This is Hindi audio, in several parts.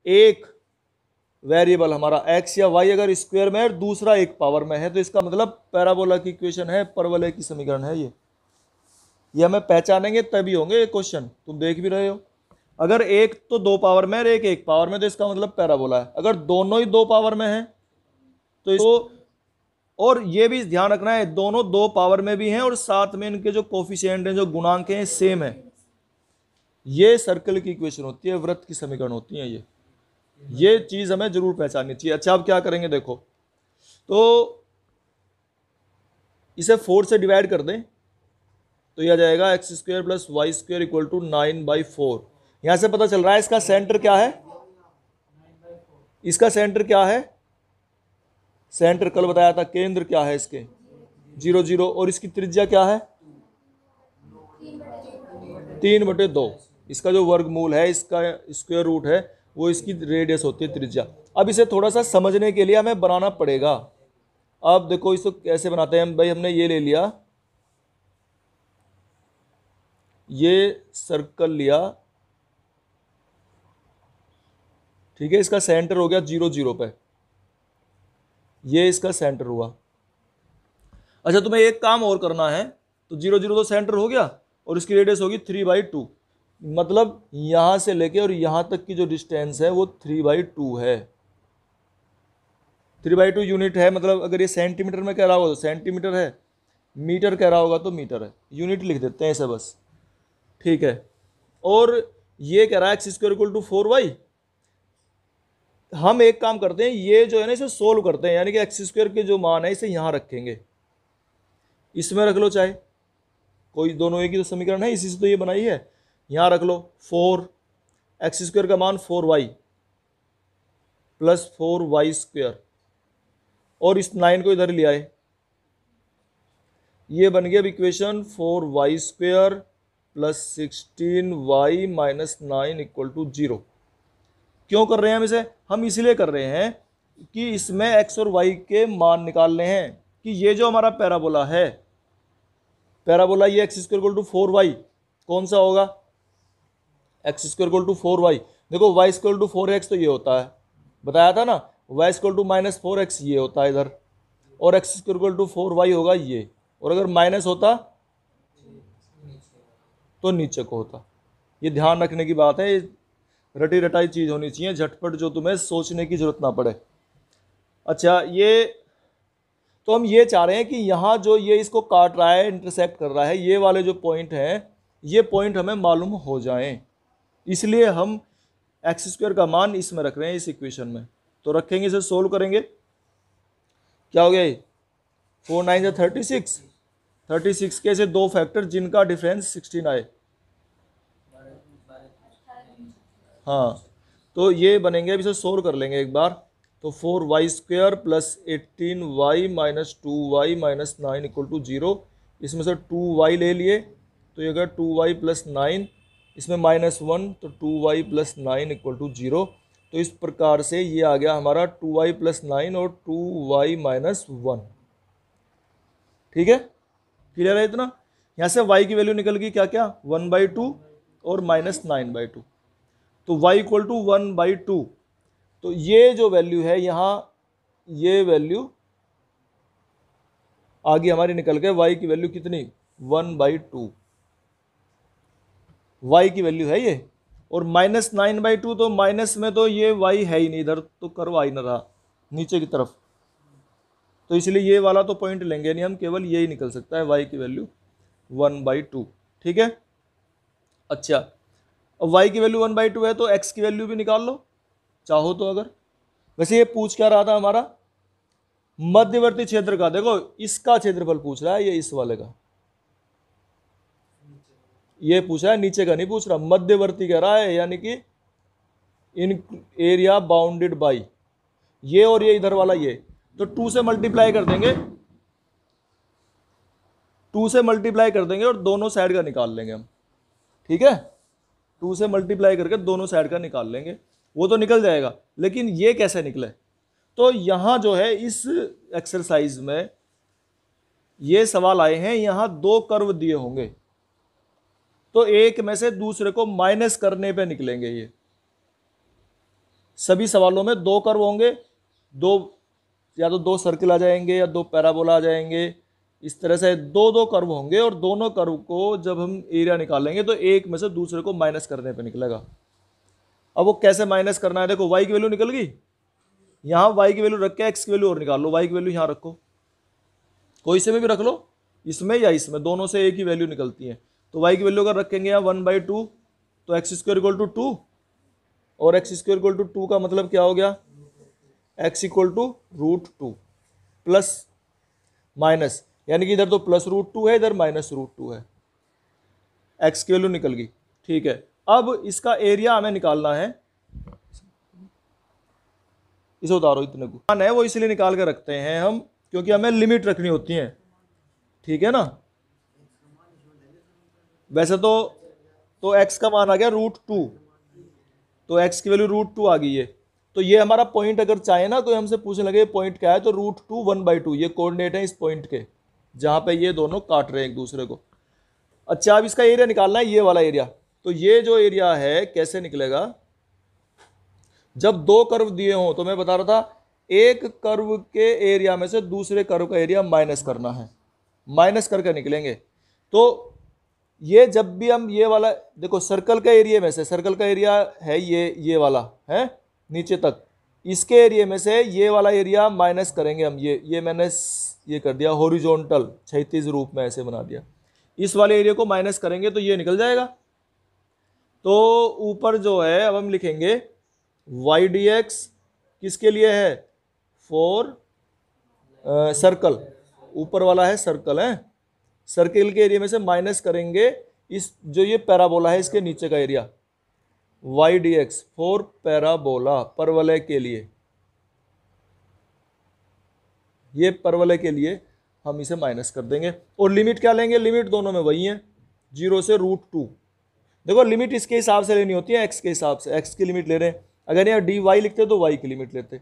एक वेरिएबल हमारा x या y अगर स्क्वायर में है और दूसरा एक पावर में है, तो इसका मतलब पैराबोला की इक्वेशन है, परवलय की समीकरण है ये हमें पहचानेंगे तभी होंगे ये क्वेश्चन। तुम देख भी रहे हो, अगर एक तो दो पावर में और एक पावर में, तो इसका मतलब पैराबोला है। अगर दोनों ही दो पावर में है तो इसको, और ये भी ध्यान रखना है दोनों दो पावर में भी हैं और साथ में इनके जो कोफिशिएंट हैं, जो गुणांक हैं, सेम है। ये सर्कल की इक्वेशन होती है, वृत्त की समीकरण होती है ये चीज हमें जरूर पहचाननी चाहिए। अच्छा, अब क्या करेंगे देखो, तो इसे 4 से डिवाइड कर दें तो यह आ जाएगा X square plus Y square equal to 9/4। यहां से पता चल रहा है इसका सेंटर क्या है, इसका सेंटर क्या है, सेंटर कल बताया था, केंद्र क्या है इसके 0 0, और इसकी त्रिज्या क्या है 3/2। इसका जो वर्गमूल है, इसका स्क्वायर रूट है, वो इसकी रेडियस होती है, त्रिज्या। अब इसे थोड़ा सा समझने के लिए हमें बनाना पड़ेगा। अब देखो इसको कैसे बनाते हैं भाई, हमने ये ले लिया, ये सर्कल लिया, ठीक है, इसका सेंटर हो गया 0 0 पे, ये इसका सेंटर हुआ। अच्छा, तुम्हें एक काम और करना है, तो 0 0 तो सेंटर हो गया और इसकी रेडियस होगी 3/2, मतलब यहां से लेके और यहां तक की जो डिस्टेंस है वो 3/2 है। 3/2 यूनिट है, मतलब अगर ये सेंटीमीटर में कह रहा होगा तो सेंटीमीटर है, मीटर कह रहा होगा तो मीटर है, यूनिट लिख देते हैं इसे बस, ठीक है। और ये कह रहा है x square equal to 4y। हम एक काम करते हैं, ये जो है ना इसे सोल्व करते हैं, यानी कि एक्स स्क्वायर के जो मान है इसे यहां रखेंगे, इसमें रख लो, चाहे कोई, दोनों एक ही तो समीकरण है, इसी से तो ये बनाई है, यहां रख लो 4, एक्स स्क्वायर का मान 4y प्लस 4y स्क्वायर, और इस 9 को इधर ले आए, ये बन गया अब equation 4y square plus 16y minus 9 equal to 0। क्यों कर रहे हैं हम इसे, हम इसलिए कर रहे हैं कि इसमें x और y के मान निकालने हैं, कि ये जो हमारा पैराबोला है, पैराबोला ये x square equal to 4y कौन सा होगा, x square equal to 4y, देखो y स्क्वायर टू 4x तो ये होता है, बताया था ना, y स्क्वायर टू -4x ये होता है इधर, और x square equal to 4y होगा ये, और अगर माइनस होता तो नीचे को होता। ये ध्यान रखने की बात है, रटी रटाई चीज होनी चाहिए, झटपट जो तुम्हें सोचने की जरूरत ना पड़े। अच्छा, ये तो हम ये चाह रहे हैं कि यहाँ जो ये इसको काट रहा है, इंटरसेक्ट कर रहा है, ये वाले जो पॉइंट हैं, ये पॉइंट हमें मालूम हो जाएं, इसलिए हम एक्स स्क्वायर का मान इसमें रख रहे हैं, इस इक्वेशन में। तो रखेंगे, इसे सोल्व करेंगे, क्या हो गया ये 4 9 36, 36 के से दो फैक्टर जिनका डिफरेंस 16 आए, हाँ, तो ये बनेंगे, अब इसे सोल्व कर लेंगे एक बार। तो 4y square plus 18y minus 2y minus 9 equal to 0, इसमें से 2y ले लिए तो ये अगर 2y प्लस 9, इसमें -1 तो 2y प्लस 9 इक्वल टू 0। तो इस प्रकार से ये आ गया हमारा 2y प्लस 9 और 2y माइनस 1, ठीक है, क्लियर है इतना। यहाँ से y की वैल्यू निकल गई क्या क्या, 1/2 और -9/2, तो y इक्वल टू 1/2। तो ये जो वैल्यू है यहाँ, ये वैल्यू आगे हमारी निकल गई, y की वैल्यू कितनी 1/2, y की वैल्यू है ये, और -9/2, तो माइनस में तो ये y है ही नहीं, इधर तो कर्व आ ही ना रहा नीचे की तरफ, तो इसलिए ये वाला तो पॉइंट लेंगे नहीं हम, केवल यही निकल सकता है y की वैल्यू 1/2, ठीक है। अच्छा, अब y की वैल्यू 1/2 है तो x की वैल्यू भी निकाल लो चाहो तो। अगर वैसे ये पूछ क्या रहा था हमारा, मध्यवर्ती क्षेत्र का, देखो इसका क्षेत्रफल पूछ रहा है, ये इस वाले का, ये पूछ रहा है, नीचे का नहीं पूछ रहा, मध्यवर्ती कह रहा है, यानी कि इन एरिया बाउंडेड बाई ये, और ये इधर वाला ये, तो 2 से मल्टीप्लाई कर देंगे, 2 से मल्टीप्लाई कर देंगे और दोनों साइड का निकाल लेंगे हम, ठीक है, 2 से मल्टीप्लाई करके दोनों साइड का निकाल लेंगे, वो तो निकल जाएगा। लेकिन ये कैसे निकले, तो यहां जो है इस एक्सरसाइज में ये सवाल आए हैं, यहां दो कर्व दिए होंगे, तो एक में से दूसरे को माइनस करने पे निकलेंगे ये, सभी सवालों में दो कर्व होंगे, दो या तो दो सर्किल आ जाएंगे या दो पैराबोला आ जाएंगे, इस तरह से दो दो कर्व होंगे और दोनों कर्व को जब हम एरिया निकालेंगे तो एक में से दूसरे को माइनस करने पे निकलेगा। अब वो कैसे माइनस करना है, देखो y की वैल्यू निकल गई, यहाँ y की वैल्यू रख के x की वैल्यू और निकाल लो, y की वैल्यू यहाँ रखो, कोई से में भी रख लो, इसमें या इसमें, दोनों से एक ही वैल्यू निकलती है। तो y की वैल्यू अगर रखेंगे यहाँ 1/2 तो एक्स स्क्वायर इक्वल टू 2, और एक्स स्क्वायर इक्वल टू 2 का मतलब क्या हो गया, x equal to √2 plus minus, यानी कि इधर तो प्लस √2 है, इधर माइनस √2 है, x की वैल्यू निकल गई। ठीक है, अब इसका एरिया हमें निकालना है, इसे उतारो, इतने को है वो इसलिए निकाल के रखते हैं हम क्योंकि हमें लिमिट रखनी होती है, ठीक है ना। वैसे तो x का मान आ गया √2, तो x की वैल्यू √2 आ गई है। तो ये हमारा पॉइंट अगर चाहे ना तो हमसे पूछने लगे पॉइंट क्या है, तो √2 1/2 ये कोऑर्डिनेट है इस पॉइंट के जहां पे ये दोनों काट रहे हैं एक दूसरे को। अच्छा, अब इसका एरिया निकालना है, ये वाला एरिया। तो ये जो एरिया है कैसे निकलेगा, जब दो कर्व दिए हों, तो मैं बता रहा था एक कर्व के एरिया में से दूसरे कर्व का एरिया माइनस करना है, माइनस करके निकलेंगे। तो ये जब भी हम ये वाला देखो, सर्कल का एरिया में से, सर्कल का एरिया है ये वाला है नीचे तक, इसके एरिया में से ये वाला एरिया माइनस करेंगे हम, ये मैंने ये कर दिया हॉरिजॉन्टल क्षैतिज रूप में ऐसे बना दिया, इस वाले एरिया को माइनस करेंगे तो ये निकल जाएगा। तो ऊपर जो है अब हम लिखेंगे y dx किसके लिए है, फॉर सर्कल, ऊपर वाला है सर्कल है, सर्किल के एरिया में से माइनस करेंगे इस जो ये पैराबोला है इसके नीचे का area, y dx for parabola, परवलय के लिए, ये परवलय के लिए हम इसे माइनस कर देंगे। और लिमिट क्या लेंगे, लिमिट दोनों में वही है, 0 से √2। देखो लिमिट इसके हिसाब से लेनी होती है, x के हिसाब से, x की लिमिट ले रहे हैं, अगर यहाँ dy लिखते तो y की लिमिट लेते,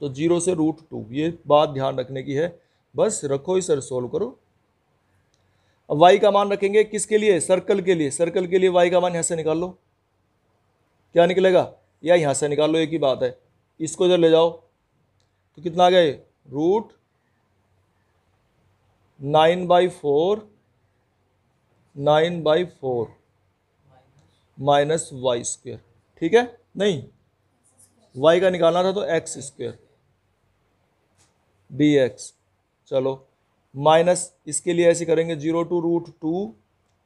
तो 0 से √2, ये बात ध्यान रखने की है, बस रखो इसे सोल्व करो। अब y का मान रखेंगे किसके लिए, सर्कल के लिए, सर्कल के लिए y का मान यहाँ से निकाल लो, क्या निकलेगा, या यहाँ से निकाल लो, एक ही बात है, इसको इधर ले जाओ तो कितना आ गया, √9/4 9/4 माइनस वाई स्क्वेयर, ठीक है, नहीं y का निकालना था तो x स्क्वेयर dx, चलो माइनस इसके लिए ऐसे करेंगे 0 to √2,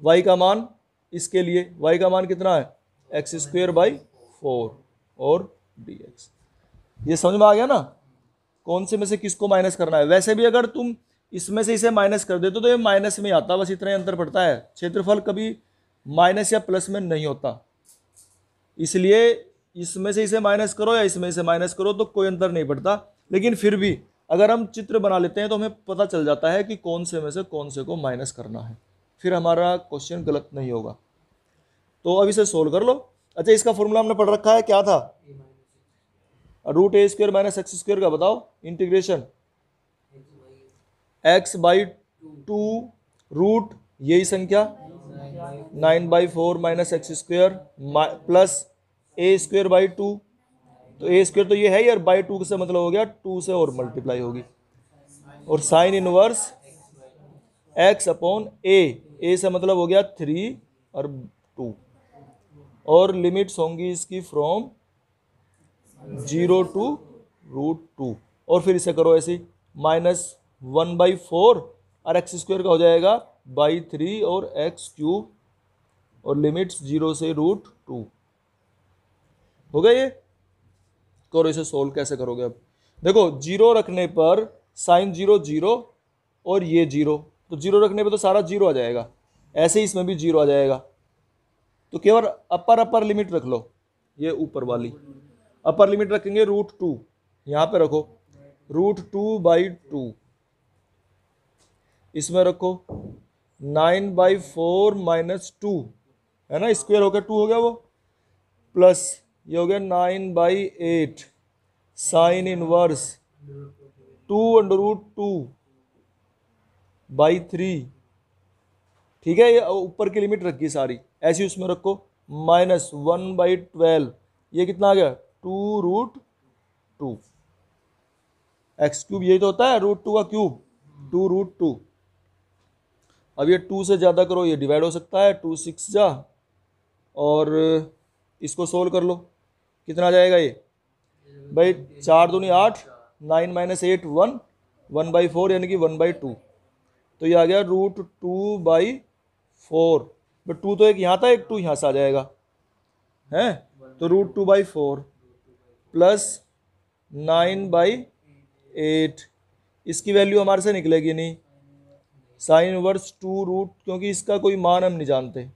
y का मान इसके लिए, y का मान कितना है, x²/4 और dx। ये समझ में आ गया ना, कौन से में से किसको माइनस करना है। वैसे भी अगर तुम इसमें से इसे माइनस कर देते तो ये माइनस में आता, बस इतना ही अंतर पड़ता है, क्षेत्रफल कभी माइनस या प्लस में नहीं होता, इसलिए इसमें से इसे माइनस करो या इसमें से माइनस करो तो कोई अंतर नहीं पड़ता। लेकिन फिर भी अगर हम चित्र बना लेते हैं तो हमें पता चल जाता है कि कौन से में से कौन से को माइनस करना है, फिर हमारा क्वेश्चन गलत नहीं होगा। तो अब इसे सोल्व कर लो। अच्छा, इसका फॉर्मूला हमने पढ़ रखा है, क्या था, √a² माइनस x² का बताओ, इंटीग्रेशन x/2 रूट यही संख्या 9/4 माइनस x² प्लस a²/2, तो a² तो ये है यार, बाई 2 से मतलब हो गया 2 से और मल्टीप्लाई होगी, और साइन इनवर्स x/a, a से मतलब हो गया 3 और 2, और लिमिट्स होंगी इसकी फ्रॉम 0 to √2, और फिर इसे करो ऐसे -1/4 और x² का हो जाएगा 3 और x³ और लिमिट्स 0 से √2 हो गया। ये करो, इसे सोल्व कैसे करोगे। अब देखो 0 रखने पर साइन 0 0 और ये 0, तो 0 रखने पर तो सारा 0 आ जाएगा, ऐसे ही इसमें भी 0 आ जाएगा, तो केवल अपर लिमिट रख लो, ये ऊपर वाली अपर लिमिट रखेंगे √2, यहाँ पे रखो √2/2, इसमें रखो 9/4 माइनस 2 है ना, स्क्वायर हो गया 2 हो गया वो, प्लस ये हो गया 9/8 साइन इनवर्स 2√2/3, ठीक है, ये ऊपर की लिमिट रखी सारी, ऐसी उसमें रखो -1/12, ये कितना आ गया रूट टू। एक्स क्यूब यही तो होता है, रूट टू का क्यूब, टू रूट टू। अब ये टू से ज़्यादा करो, ये डिवाइड हो सकता है, टू सिक्स जा, और इसको सोल्व कर लो, कितना आ जाएगा ये भाई, चार दूनी आठ, nine minus eight one, one by four यानी कि वन बाई टू। तो ये आ गया root two by four. But two तो एक यहाँ था, एक टू यहाँ से आ जाएगा, है तो root two by four plus nine by eight. इसकी वैल्यू हमारे से निकलेगी नहीं, साइन इनवर्स टू रूट, क्योंकि इसका कोई मान हम नहीं जानते,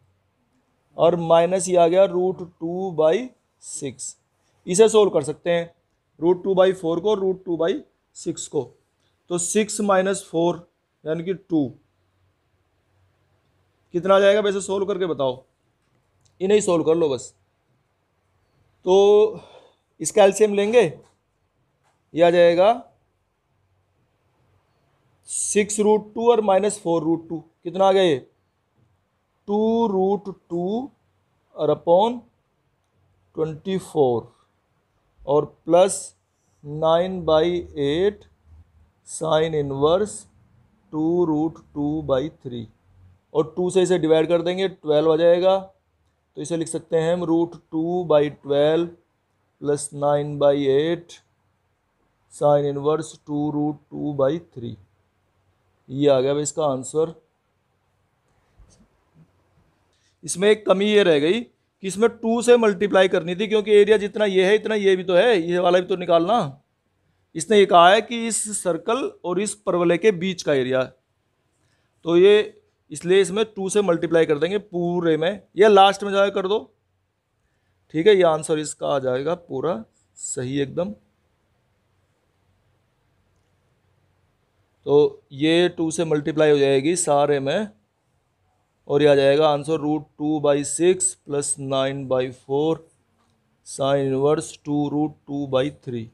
और माइनस ये आ गया रूट टू बाई सिक्स। इसे सोल्व कर सकते हैं, रूट टू बाई फोर को, रूट टू बाई सिक्स को। तो सिक्स माइनस फोर यानी कि टू, कितना आ जाएगा वैसे सोल्व करके बताओ, इन्हें ही सोल्व कर लो बस। तो इसका एलसीएम लेंगे, यह आ जाएगा सिक्स रूट टू और माइनस फोर रूट टू, कितना आ गया ये, टू रूट टू और अपॉन 24 और प्लस 9/8 साइन इनवर्स 2√2/3, और 2 से इसे डिवाइड कर देंगे, 12 आ जाएगा। तो इसे लिख सकते हैं हम √2/12 प्लस 9/8 साइन इनवर्स 2√2/3। ये आ गया भाई इसका आंसर। इसमें एक कमी ये रह गई कि इसमें 2 से मल्टीप्लाई करनी थी, क्योंकि एरिया जितना ये है इतना ये भी तो है, ये वाला भी तो निकालना। इसने ये कहा है कि इस सर्कल और इस परवलय के बीच का एरिया, तो ये इसलिए इसमें 2 से मल्टीप्लाई कर देंगे पूरे में, या लास्ट में जाकर कर दो, ठीक है। ये आंसर इसका आ जाएगा पूरा सही एकदम। तो ये 2 से मल्टीप्लाई हो जाएगी सारे में, और ये आ जाएगा आंसर √2/6 प्लस 9/4 साइन इनवर्स 2√2/3।